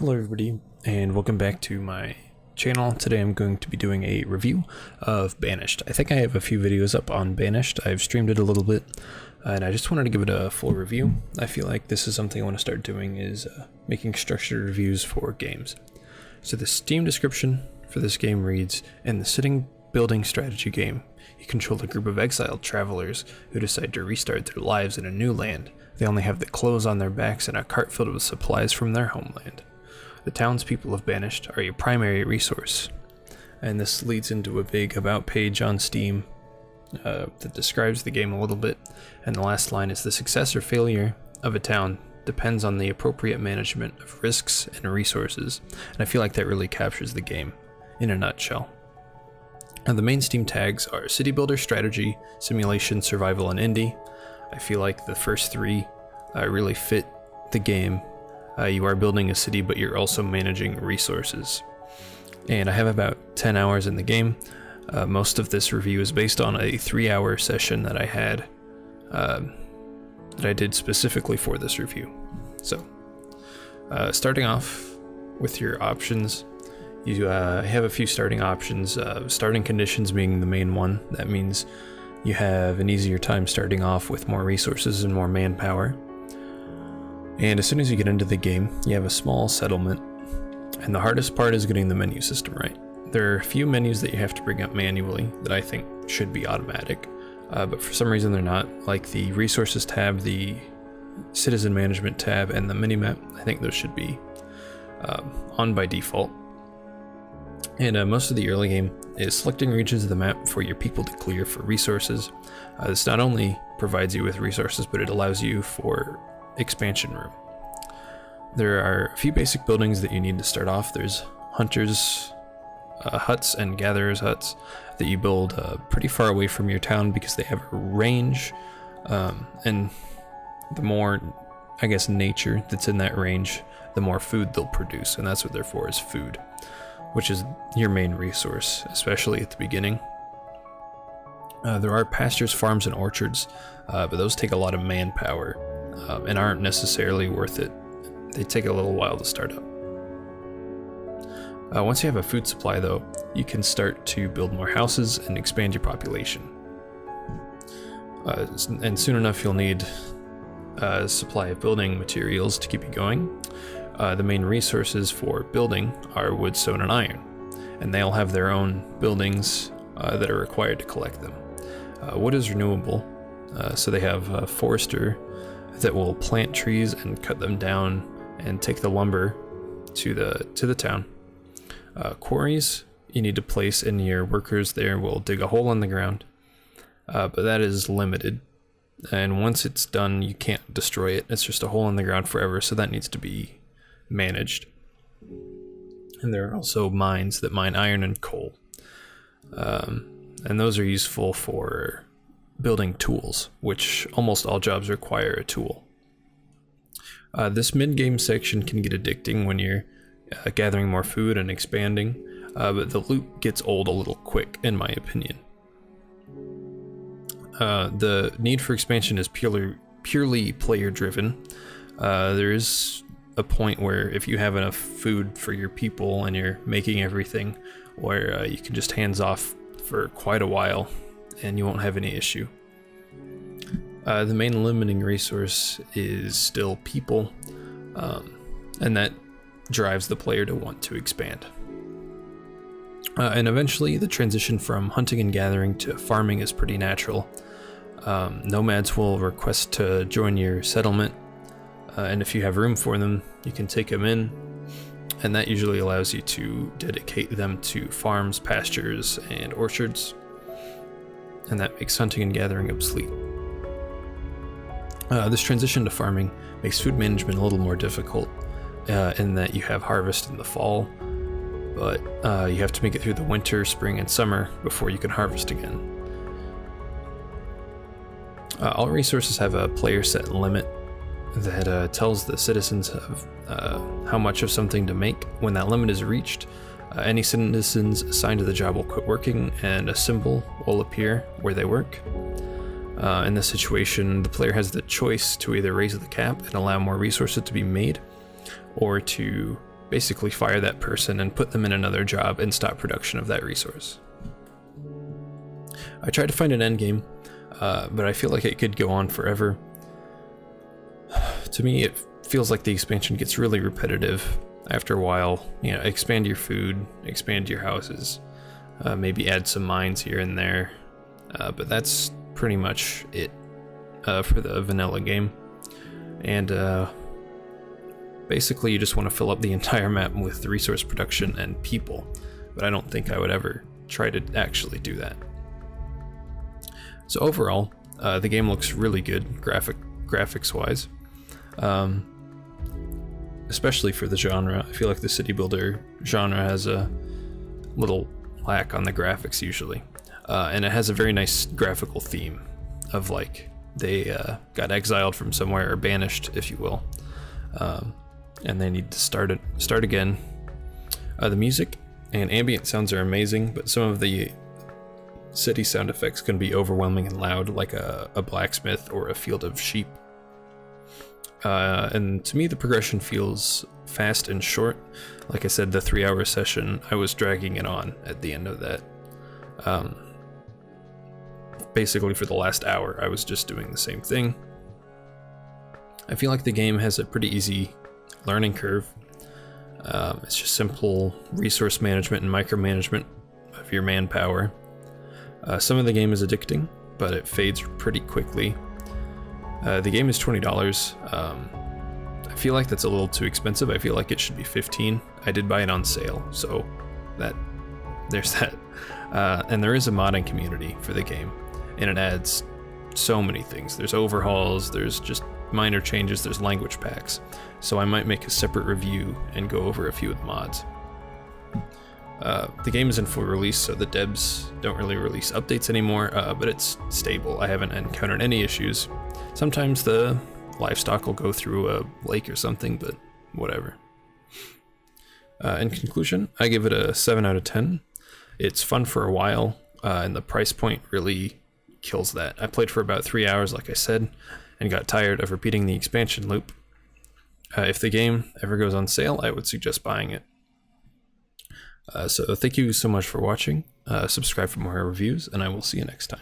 Hello everybody, and welcome back to my channel. Today I'm going to be doing a review of Banished. I think I have a few videos up on Banished. I've streamed it a little bit, and I just wanted to give it a full review. I feel like this is something I want to start doing, is making structured reviews for games. So the Steam description for this game reads, in the sitting building strategy game, you control a group of exiled travelers who decide to restart their lives in a new land. They only have the clothes on their backs and a cart filled with supplies from their homeland. The townspeople of Banished are your primary resource. And this leads into a big about page on Steam that describes the game a little bit. And the last line is, the success or failure of a town depends on the appropriate management of risks and resources. And I feel like that really captures the game in a nutshell. Now, the main Steam tags are City Builder, Strategy, Simulation, Survival, and Indie. I feel like the first three really fit the game. You are building a city, but you're also managing resources. And I have about 10 hours in the game. Most of this review is based on a 3-hour session that I had, that I did specifically for this review. So, starting off with your options, you have a few starting options. Starting conditions being the main one. That means you have an easier time starting off with more resources and more manpower. And as soon as you get into the game, you have a small settlement. And the hardest part is getting the menu system right. There are a few menus that you have to bring up manually that I think should be automatic. But for some reason they're not, like the resources tab, the citizen management tab, and the minimap. I think those should be on by default. And most of the early game is selecting regions of the map for your people to clear for resources. This not only provides you with resources, but it allows you for expansion room. There are a few basic buildings that you need to start off. There's hunters' huts and gatherers' huts that you build pretty far away from your town because they have a range, and the more, I guess, nature that's in that range, the more food they'll produce, and that's what they're for, is food, which is your main resource, especially at the beginning. There are pastures, farms, and orchards, but those take a lot of manpower and aren't necessarily worth it. They take a little while to start up. Once you have a food supply, though, you can start to build more houses and expand your population. And soon enough, you'll need a supply of building materials to keep you going. The main resources for building are wood, stone, and iron, and they'll have their own buildings that are required to collect them. Wood is renewable, so they have a forester that will plant trees and cut them down and take the lumber to the town. Quarries you need to place, and your workers there will dig a hole in the ground, but that is limited. And once it's done, you can't destroy it. It's just a hole in the ground forever, so that needs to be managed. And there are also mines that mine iron and coal, and those are useful for building tools, which almost all jobs require a tool. This mid-game section can get addicting when you're gathering more food and expanding, but the loot gets old a little quick, in my opinion. The need for expansion is purely player-driven. There is a point where if you have enough food for your people and you're making everything, where you can just hands off for quite a while and you won't have any issue. The main limiting resource is still people, and that drives the player to want to expand. And eventually the transition from hunting and gathering to farming is pretty natural. Nomads will request to join your settlement, and if you have room for them, you can take them in, and that usually allows you to dedicate them to farms, pastures, and orchards, and that makes hunting and gathering obsolete. This transition to farming makes food management a little more difficult, in that you have harvest in the fall, but you have to make it through the winter, spring, and summer before you can harvest again. All resources have a player set limit that tells the citizens of how much of something to make. When that limit is reached, any citizens assigned to the job will quit working, and a symbol will appear where they work. In this situation, the player has the choice to either raise the cap and allow more resources to be made, or to basically fire that person and put them in another job and stop production of that resource. I tried to find an end game, but I feel like it could go on forever. To me, it feels like the expansion gets really repetitive after a while. You know, expand your food, expand your houses, maybe add some mines here and there, but that's pretty much it for the vanilla game. And basically you just want to fill up the entire map with resource production and people, but I don't think I would ever try to actually do that. So overall, the game looks really good graphics wise, especially for the genre. I feel like the city builder genre has a little lack on the graphics usually, and it has a very nice graphical theme of like they got exiled from somewhere, or banished, if you will, and they need to start again. The music and ambient sounds are amazing, but some of the city sound effects can be overwhelming and loud, like a blacksmith or a field of sheep. And to me, the progression feels fast and short. Like I said, the 3-hour session, I was dragging it on at the end of that. Basically for the last hour, I was just doing the same thing. I feel like the game has a pretty easy learning curve. It's just simple resource management and micromanagement of your manpower. Some of the game is addicting, but it fades pretty quickly. The game is $20. I feel like that's a little too expensive. I feel like it should be $15. I did buy it on sale, so there's that. And there is a modding community for the game, and it adds so many things. There's overhauls, there's just minor changes, there's language packs. So I might make a separate review and go over a few of the mods. The game is in full release, so the devs don't really release updates anymore, but it's stable. I haven't encountered any issues. Sometimes the livestock will go through a lake or something, but whatever. In conclusion, I give it a 7 out of 10. It's fun for a while, and the price point really kills that. I played for about 3 hours, like I said, and got tired of repeating the expansion loop. If the game ever goes on sale, I would suggest buying it. So thank you so much for watching. Subscribe for more reviews, and I will see you next time.